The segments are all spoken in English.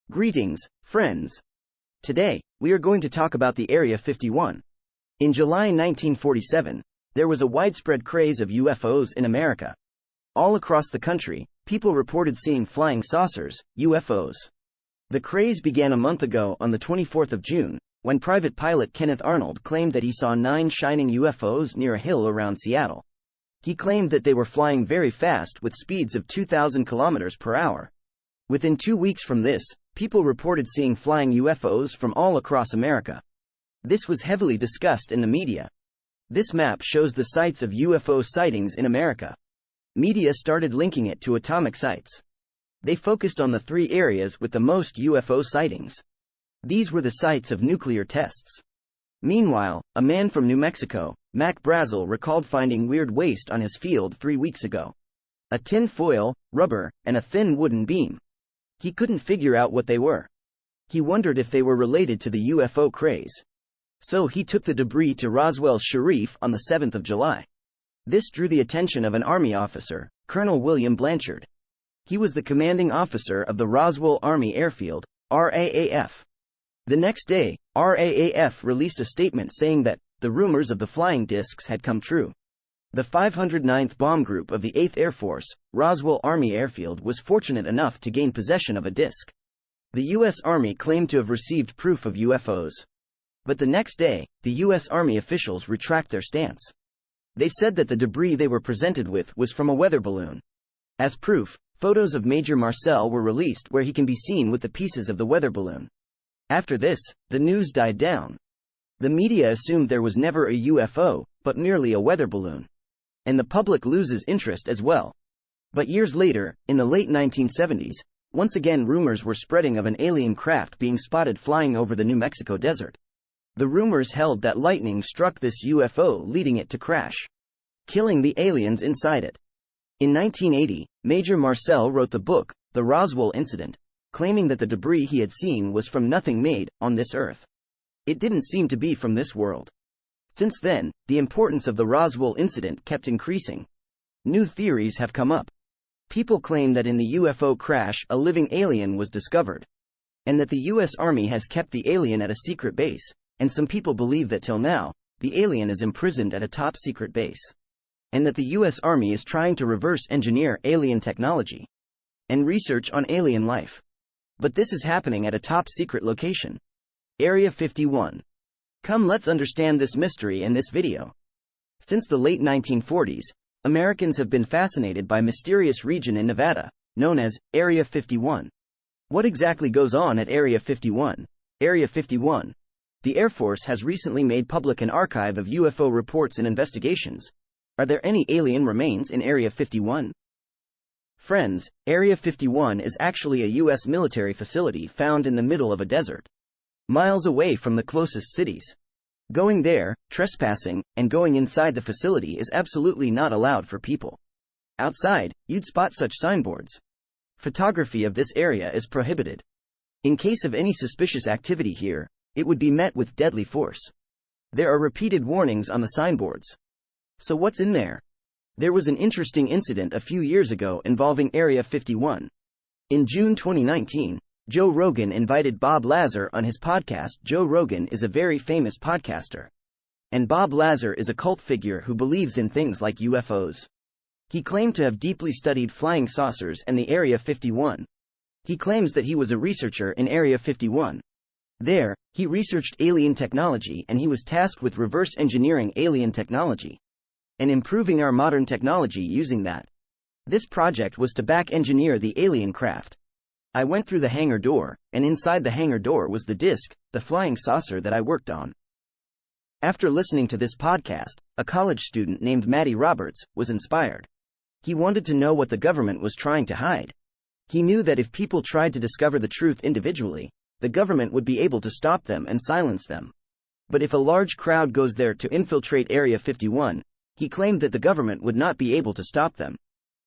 Greetings, friends. Today, we are going to talk about the Area 51. In July 1947, there was a widespread craze of UFOs in America. All across the country, people reported seeing flying saucers, UFOs. The craze began a month ago on the 24th of June, when private pilot Kenneth Arnold claimed that he saw 9 shining UFOs near a hill around Seattle. He claimed that they were flying very fast with speeds of 2,000 kilometers per hour. Within 2 weeks from this, people reported seeing flying UFOs from all across America. This was heavily discussed in the media. This map shows the sites of UFO sightings in America. Media started linking it to atomic sites. They focused on the 3 areas with the most UFO sightings. These were the sites of nuclear tests. Meanwhile, a man from New Mexico, Mac Brazel, recalled finding weird waste on his field 3 weeks ago. A tin foil, rubber, and a thin wooden beam. He couldn't figure out what they were. He wondered if they were related to the UFO craze. So he took the debris to Roswell Sharif on the 7th of July. This drew the attention of an Army officer, Colonel William Blanchard. He was the commanding officer of the Roswell Army Airfield, RAAF. The next day, RAAF released a statement saying that the rumors of the flying discs had come true. The 509th Bomb Group of the 8th Air Force, Roswell Army Airfield, was fortunate enough to gain possession of a disc. The U.S. Army claimed to have received proof of UFOs. But the next day, the U.S. Army officials retract their stance. They said that the debris they were presented with was from a weather balloon. As proof, photos of Major Marcel were released where he can be seen with the pieces of the weather balloon. After this, the news died down. The media assumed there was never a UFO, but merely a weather balloon. And the public loses interest as well. But years later, in the late 1970s, once again rumors were spreading of an alien craft being spotted flying over the New Mexico desert. The rumors held that lightning struck this UFO, leading it to crash, killing the aliens inside it. In 1980, Major Marcel wrote the book, The Roswell Incident, claiming that the debris he had seen was from nothing made on this earth. It didn't seem to be from this world. Since then, the importance of the Roswell incident kept increasing. New theories have come up. People claim that in the UFO crash a living alien was discovered, and that the U.S. Army has kept the alien at a secret base, and some people believe that till now, the alien is imprisoned at a top-secret base, and that the U.S. Army is trying to reverse engineer alien technology and research on alien life. But this is happening at a top-secret location. Area 51. Come, let's understand this mystery in this video. Since the late 1940s, Americans have been fascinated by a mysterious region in Nevada, known as Area 51. What exactly goes on at Area 51? Area 51. The Air Force has recently made public an archive of UFO reports and investigations. Are there any alien remains in Area 51? Friends, Area 51 is actually a U.S. military facility found in the middle of a desert, miles away from the closest cities. Going there, trespassing, and going inside the facility is absolutely not allowed for people. Outside, you'd spot such signboards. Photography of this area is prohibited. In case of any suspicious activity here, it would be met with deadly force. There are repeated warnings on the signboards. So what's in there? There was an interesting incident a few years ago involving Area 51. In June 2019, Joe Rogan invited Bob Lazar on his podcast. Joe Rogan is a very famous podcaster. And Bob Lazar is a cult figure who believes in things like UFOs. He claimed to have deeply studied flying saucers and the Area 51. He claims that he was a researcher in Area 51. There, he researched alien technology and he was tasked with reverse engineering alien technology and improving our modern technology using that. This project was to back engineer the alien craft. I went through the hangar door, and inside the hangar door was the disc, the flying saucer that I worked on. After listening to this podcast, a college student named Matty Roberts was inspired. He wanted to know what the government was trying to hide. He knew that if people tried to discover the truth individually, the government would be able to stop them and silence them. But if a large crowd goes there to infiltrate Area 51, he claimed that the government would not be able to stop them.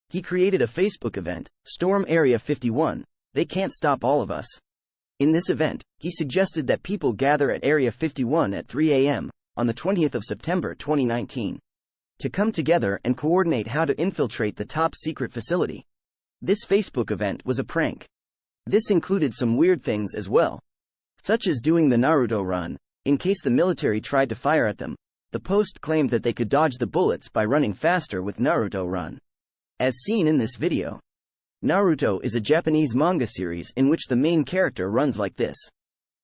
He created a Facebook event, Storm Area 51, They Can't Stop All of Us. In this event, he suggested that people gather at Area 51 at 3 a.m., on the 20th of September 2019, to come together and coordinate how to infiltrate the top-secret facility. This Facebook event was a prank. This included some weird things as well, such as doing the Naruto run. In case the military tried to fire at them, the Post claimed that they could dodge the bullets by running faster with Naruto run. As seen in this video, Naruto is a Japanese manga series in which the main character runs like this.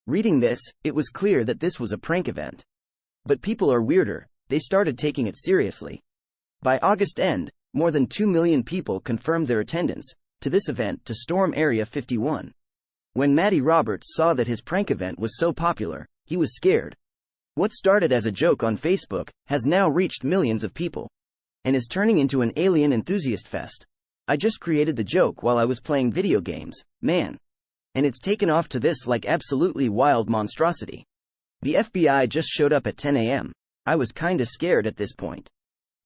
Reading this, it was clear that this was a prank event. But people are weirder, they started taking it seriously. By August end, more than 2 million people confirmed their attendance to this event to storm Area 51. When Matty Roberts saw that his prank event was so popular, he was scared. What started as a joke on Facebook has now reached millions of people and is turning into an alien enthusiast fest. I just created the joke while I was playing video games, man. And it's taken off to this like absolutely wild monstrosity. The FBI just showed up at 10 a.m. I was kinda scared at this point.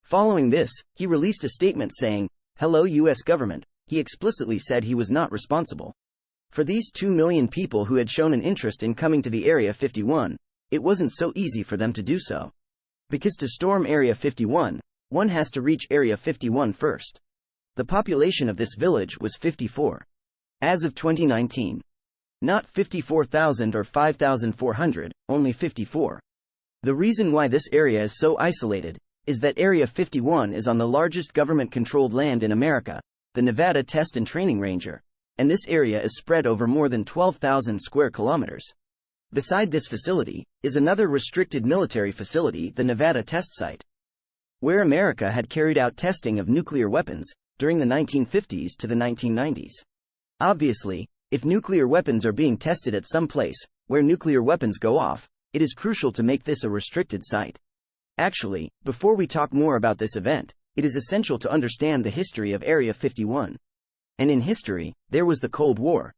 Following this, he released a statement saying, "Hello US government." He explicitly said he was not responsible for these 2 million people who had shown an interest in coming to the Area 51. It wasn't so easy for them to do so. Because to storm Area 51, one has to reach Area 51 first. The population of this village was 54. As of 2019. Not 54,000 or 5,400, only 54. The reason why this area is so isolated is that Area 51 is on the largest government-controlled land in America, the Nevada Test and Training Range, and this area is spread over more than 12,000 square kilometers. Beside this facility is another restricted military facility, the Nevada Test Site, where America had carried out testing of nuclear weapons during the 1950s to the 1990s. Obviously, if nuclear weapons are being tested at some place where nuclear weapons go off, it is crucial to make this a restricted site. Actually, before we talk more about this event, it is essential to understand the history of Area 51. And in history, there was the Cold War.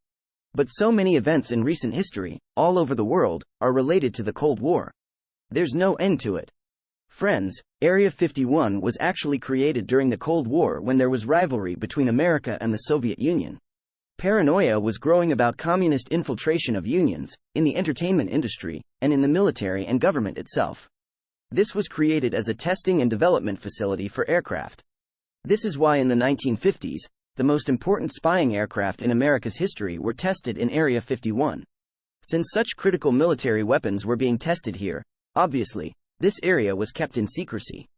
But so many events in recent history, all over the world, are related to the Cold War. There's no end to it. Friends, Area 51 was actually created during the Cold War when there was rivalry between America and the Soviet Union. Paranoia was growing about communist infiltration of unions, in the entertainment industry, and in the military and government itself. This was created as a testing and development facility for aircraft. This is why in the 1950s, the most important spying aircraft in America's history were tested in Area 51. Since such critical military weapons were being tested here, obviously, this area was kept in secrecy.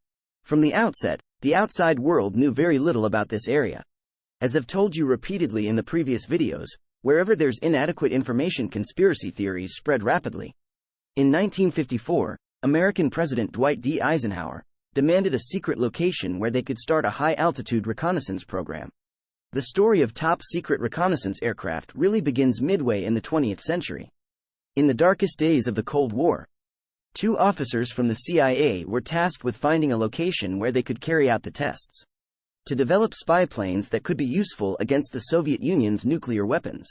From the outset, the outside world knew very little about this area. As I've told you repeatedly in the previous videos, wherever there's inadequate information, conspiracy theories spread rapidly. In 1954, American President Dwight D. Eisenhower demanded a secret location where they could start a high-altitude reconnaissance program. The story of top-secret reconnaissance aircraft really begins midway in the 20th century. In the darkest days of the Cold War, 2 officers from the CIA were tasked with finding a location where they could carry out the tests to develop spy planes that could be useful against the Soviet Union's nuclear weapons.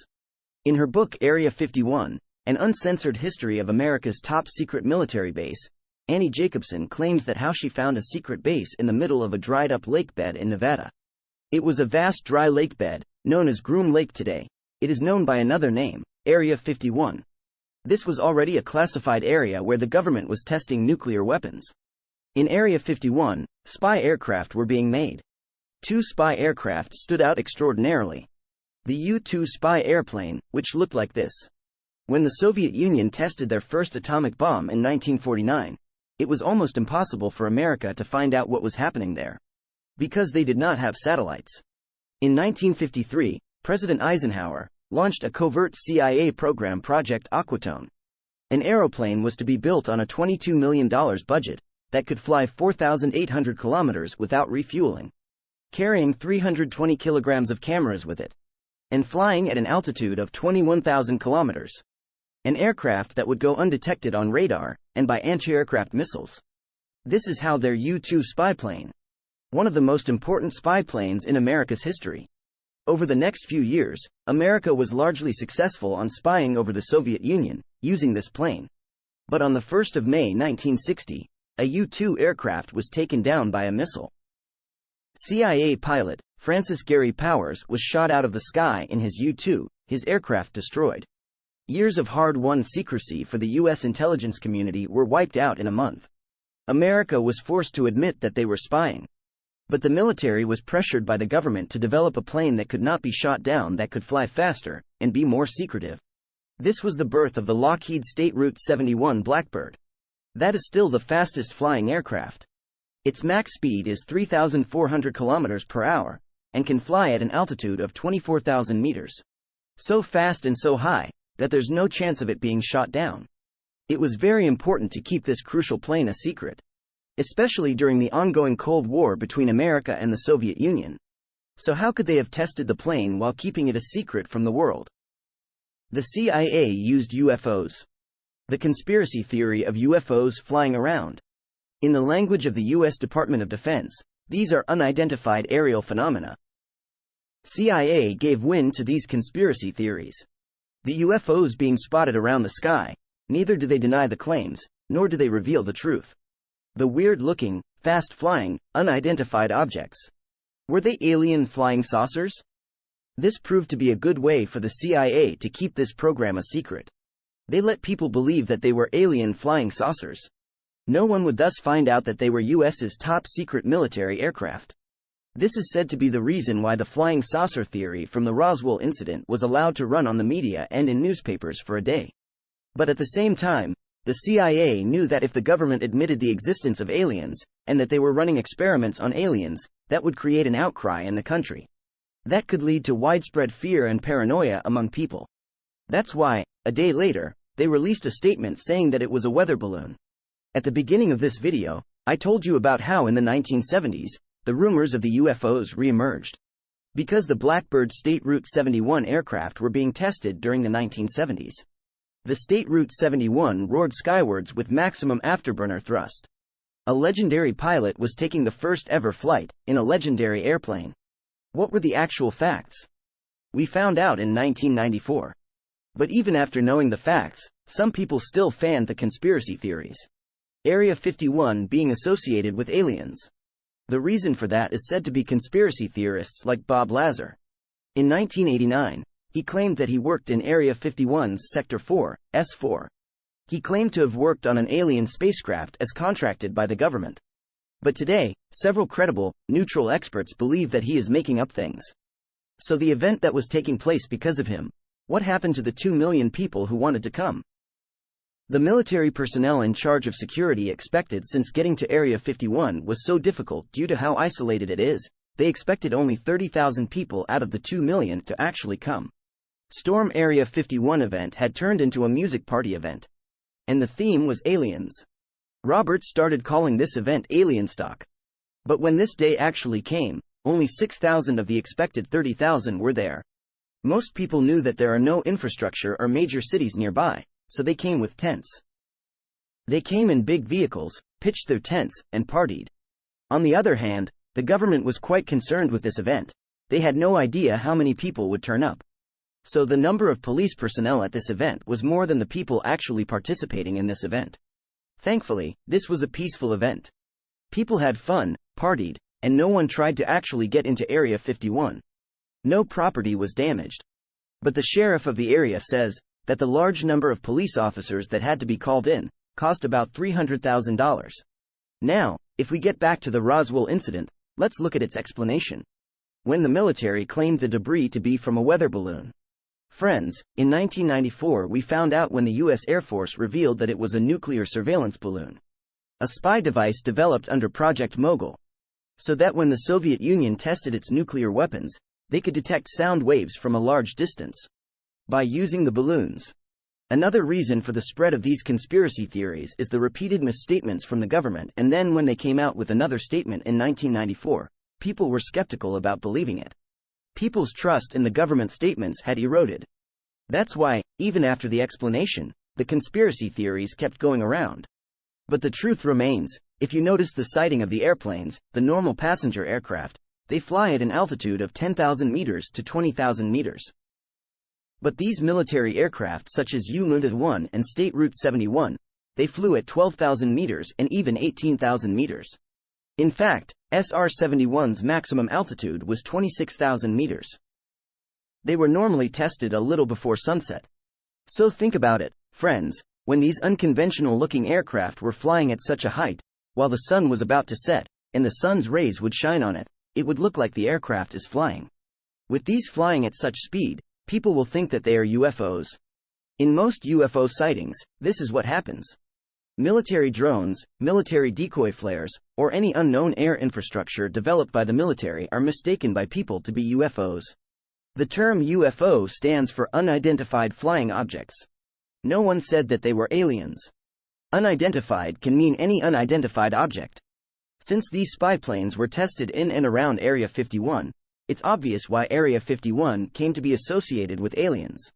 In her book Area 51, An Uncensored History of America's Top-Secret Military Base, Annie Jacobson claims that how she found a secret base in the middle of a dried-up lake bed in Nevada. It was a vast dry lake bed, known as Groom Lake today. It is known by another name, Area 51. This was already a classified area where the government was testing nuclear weapons. In Area 51, spy aircraft were being made. 2 spy aircraft stood out extraordinarily. The U-2 spy airplane, which looked like this. When the Soviet Union tested their first atomic bomb in 1949, it was almost impossible for America to find out what was happening there, because they did not have satellites. In 1953, President Eisenhower launched a covert CIA program, Project Aquatone. An aeroplane was to be built on a $22 million budget that could fly 4,800 kilometers without refueling, carrying 320 kilograms of cameras with it, and flying at an altitude of 21,000 kilometers. An aircraft that would go undetected on radar and by anti-aircraft missiles. This is how their U-2 spy plane, one of the most important spy planes in America's history. Over the next few years, America was largely successful on spying over the Soviet Union, using this plane. But on the 1st of May 1960, a U-2 aircraft was taken down by a missile. CIA pilot, Francis Gary Powers, was shot out of the sky in his U-2, his aircraft destroyed. Years of hard-won secrecy for the U.S. intelligence community were wiped out in a month. America was forced to admit that they were spying. But the military was pressured by the government to develop a plane that could not be shot down, that could fly faster, and be more secretive. This was the birth of the Lockheed State Route 71 Blackbird. That is still the fastest flying aircraft. Its max speed is 3,400 kilometers per hour, and can fly at an altitude of 24,000 meters. So fast and so high, that there's no chance of it being shot down. It was very important to keep this crucial plane a secret, especially during the ongoing Cold War between America and the Soviet Union. So how could they have tested the plane while keeping it a secret from the world? The CIA used UFOs. The conspiracy theory of UFOs flying around. In the language of the U.S. Department of Defense, these are unidentified aerial phenomena. CIA gave wind to these conspiracy theories. The UFOs being spotted around the sky, neither do they deny the claims, nor do they reveal the truth. The weird-looking, fast-flying, unidentified objects. Were they alien flying saucers? This proved to be a good way for the CIA to keep this program a secret. They let people believe that they were alien flying saucers. No one would thus find out that they were US's top-secret military aircraft. This is said to be the reason why the flying saucer theory from the Roswell incident was allowed to run on the media and in newspapers for a day. But at the same time, the CIA knew that if the government admitted the existence of aliens, and that they were running experiments on aliens, that would create an outcry in the country. That could lead to widespread fear and paranoia among people. That's why, a day later, they released a statement saying that it was a weather balloon. At the beginning of this video, I told you about how in the 1970s, the rumors of the UFOs re-emerged. Because the Blackbird State Route 71 aircraft were being tested during the 1970s. The State Route 71 roared skywards with maximum afterburner thrust. A legendary pilot was taking the first ever flight in a legendary airplane. What were the actual facts? We found out in 1994. But even after knowing the facts, some people still fanned the conspiracy theories. Area 51 being associated with aliens. The reason for that is said to be conspiracy theorists like Bob Lazar. In 1989, he claimed that he worked in Area 51's Sector 4, S4. He claimed to have worked on an alien spacecraft as contracted by the government. But today, several credible, neutral experts believe that he is making up things. So the event that was taking place because of him, what happened to the 2 million people who wanted to come? The military personnel in charge of security expected, since getting to Area 51 was so difficult due to how isolated it is, they expected only 30,000 people out of the 2 million to actually come. Storm Area 51 event had turned into a music party event. And the theme was aliens. Roberts started calling this event Alien Stock. But when this day actually came, only 6,000 of the expected 30,000 were there. Most people knew that there are no infrastructure or major cities nearby, so they came with tents. They came in big vehicles, pitched their tents, and partied. On the other hand, the government was quite concerned with this event. They had no idea how many people would turn up. So the number of police personnel at this event was more than the people actually participating in this event. Thankfully, this was a peaceful event. People had fun, partied, and no one tried to actually get into Area 51. No property was damaged. But the sheriff of the area says that the large number of police officers that had to be called in cost about $300,000. Now, if we get back to the Roswell incident, let's look at its explanation. When the military claimed the debris to be from a weather balloon. Friends, in 1994 we found out when the U.S. Air Force revealed that it was a nuclear surveillance balloon. A spy device developed under Project Mogul. So that when the Soviet Union tested its nuclear weapons, they could detect sound waves from a large distance. By using the balloons. Another reason for the spread of these conspiracy theories is the repeated misstatements from the government, and then when they came out with another statement in 1994, people were skeptical about believing it. People's trust in the government statements had eroded. That's why, even after the explanation, the conspiracy theories kept going around. But the truth remains, if you notice the sighting of the airplanes, the normal passenger aircraft, they fly at an altitude of 10,000 meters to 20,000 meters. But these military aircraft such as U-1 and State Route 71, they flew at 12,000 meters and even 18,000 meters. In fact, SR-71's maximum altitude was 26,000 meters. They were normally tested a little before sunset. So think about it, friends, when these unconventional-looking aircraft were flying at such a height, while the sun was about to set, and the sun's rays would shine on it, it would look like the aircraft is flying. With these flying at such speed, people will think that they are UFOs. In most UFO sightings, this is what happens. Military drones, military decoy flares, or any unknown air infrastructure developed by the military are mistaken by people to be UFOs. The term UFO stands for unidentified flying objects. No one said that they were aliens. Unidentified can mean any unidentified object. Since these spy planes were tested in and around Area 51, it's obvious why Area 51 came to be associated with aliens.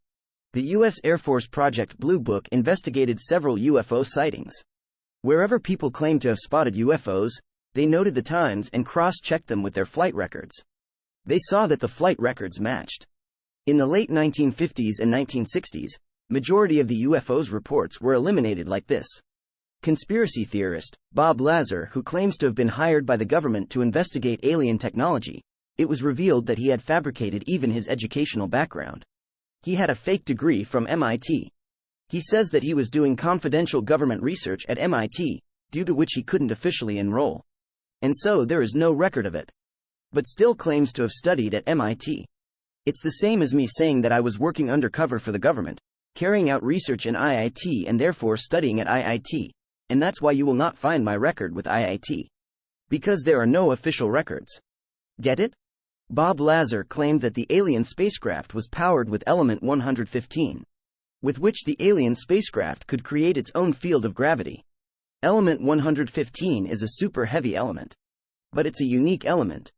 The U.S. Air Force Project Blue Book investigated several UFO sightings. Wherever people claimed to have spotted UFOs, they noted the times and cross-checked them with their flight records. They saw that the flight records matched. In the late 1950s and 1960s, majority of the UFOs reports were eliminated like this. Conspiracy theorist Bob Lazar, who claims to have been hired by the government to investigate alien technology, it was revealed that he had fabricated even his educational background. He had a fake degree from MIT. He says that he was doing confidential government research at MIT, due to which he couldn't officially enroll. And so there is no record of it. But still claims to have studied at MIT. It's the same as me saying that I was working undercover for the government, carrying out research in IIT and therefore studying at IIT, and that's why you will not find my record with IIT. Because there are no official records. Get it? Bob Lazar claimed that the alien spacecraft was powered with element 115, with which the alien spacecraft could create its own field of gravity. Element 115 is a super heavy element. But it's a unique element.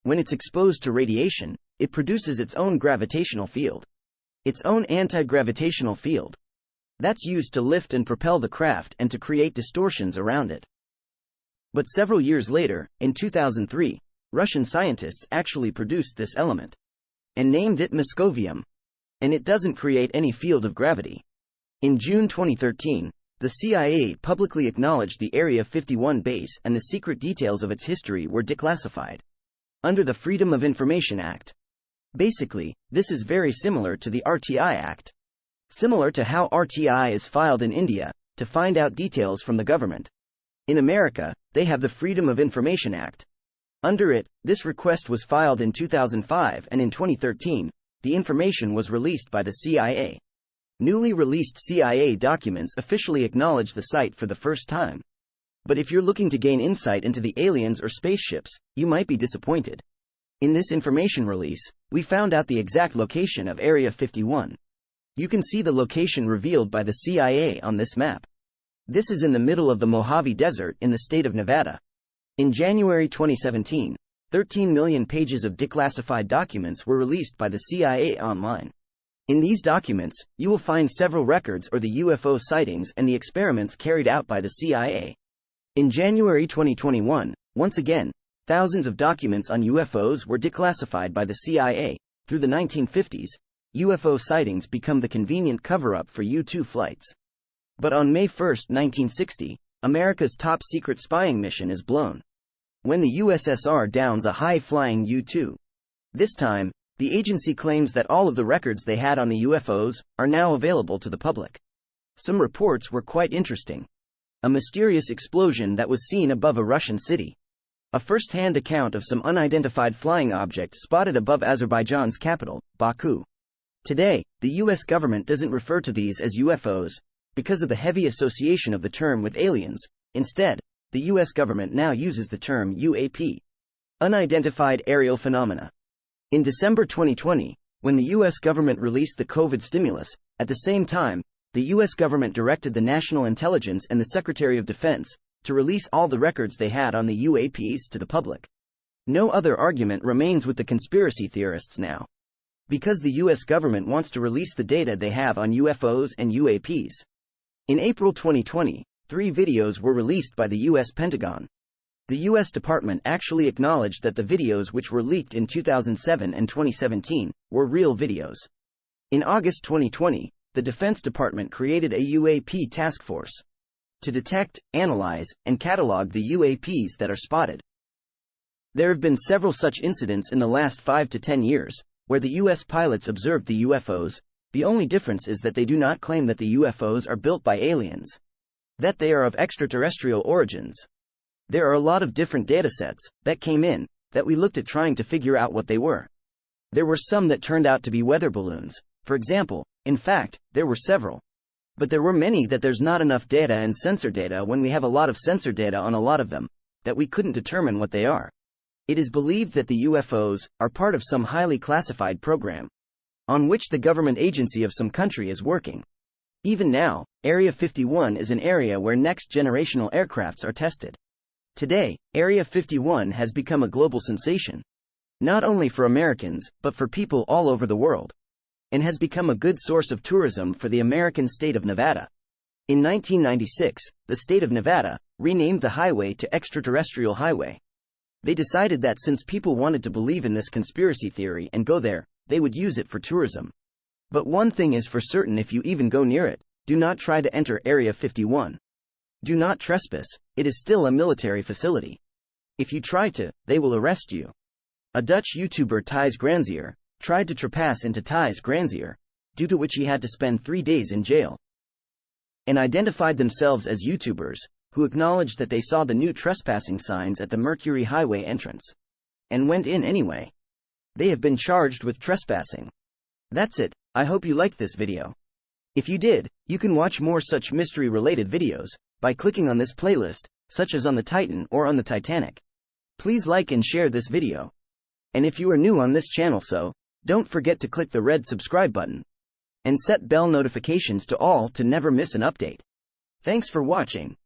When it's exposed to radiation, it produces its own gravitational field. Its own anti-gravitational field. That's used to lift and propel the craft and to create distortions around it. But several years later, in 2003, Russian scientists actually produced this element and named it Moscovium. And it doesn't create any field of gravity. In June 2013, the CIA publicly acknowledged the Area 51 base and the secret details of its history were declassified under the Freedom of Information Act. Basically, this is very similar to the RTI Act. Similar to how RTI is filed in India to find out details from the government. In America, they have the Freedom of Information Act. Under it, this request was filed in 2005 and in 2013, the information was released by the CIA. Newly released CIA documents officially acknowledge the site for the first time. But if you're looking to gain insight into the aliens or spaceships, you might be disappointed. In this information release, we found out the exact location of Area 51. You can see the location revealed by the CIA on this map. This is in the middle of the Mojave Desert in the state of Nevada. In January 2017, 13 million pages of declassified documents were released by the CIA online. In these documents, you will find several records or the UFO sightings and the experiments carried out by the CIA. In January 2021, once again, thousands of documents on UFOs were declassified by the CIA. Through the 1950s, UFO sightings become the convenient cover-up for U-2 flights. But on May 1, 1960, America's top-secret spying mission is blown. When the USSR downs a high-flying U-2. This time, the agency claims that all of the records they had on the UFOs are now available to the public. Some reports were quite interesting. A mysterious explosion that was seen above a Russian city. A first-hand account of some unidentified flying object spotted above Azerbaijan's capital, Baku. Today, the US government doesn't refer to these as UFOs, because of the heavy association of the term with aliens. Instead, the US government now uses the term UAP. Unidentified Aerial Phenomena. In December 2020, when the US government released the COVID stimulus, at the same time, the US government directed the National Intelligence and the Secretary of Defense to release all the records they had on the UAPs to the public. No other argument remains with the conspiracy theorists now. Because the US government wants to release the data they have on UFOs and UAPs. In April 2020, 3 videos were released by the US Pentagon. The US Department actually acknowledged that the videos which were leaked in 2007 and 2017 were real videos. In August 2020, the Defense Department created a UAP task force to detect, analyze, and catalog the UAPs that are spotted. There have been several such incidents in the last 5 to 10 years, where the US pilots observed the UFOs. The only difference is that they do not claim that the UFOs are built by aliens. That they are of extraterrestrial origins. There are a lot of different datasets that came in that we looked at trying to figure out what they were. There were some that turned out to be weather balloons, for example. In fact, there were several. But there were many that there's not enough data and sensor data when we have a lot of sensor data on a lot of them, that we couldn't determine what they are. It is believed that the UFOs are part of some highly classified program on which the government agency of some country is working. Even now, Area 51 is an area where next-generational aircrafts are tested. Today, Area 51 has become a global sensation, not only for Americans, but for people all over the world, and has become a good source of tourism for the American state of Nevada. In 1996, the state of Nevada renamed the highway to Extraterrestrial Highway. They decided that since people wanted to believe in this conspiracy theory and go there, they would use it for tourism. But one thing is for certain: if you even go near it, do not try to enter Area 51. Do not trespass, it is still a military facility. If you try to, they will arrest you. A Dutch YouTuber, Thijs Granzier, tried to trespass into Thijs Granzier, due to which he had to spend 3 days in jail, and identified themselves as YouTubers, who acknowledged that they saw the new trespassing signs at the Mercury Highway entrance, and went in anyway. They have been charged with trespassing. That's it. I hope you liked this video. If you did, you can watch more such mystery-related videos by clicking on this playlist, such as on the Titan or on the Titanic. Please like and share this video. And if you are new on this channel, don't forget to click the red subscribe button and set bell notifications to all to never miss an update. Thanks for watching.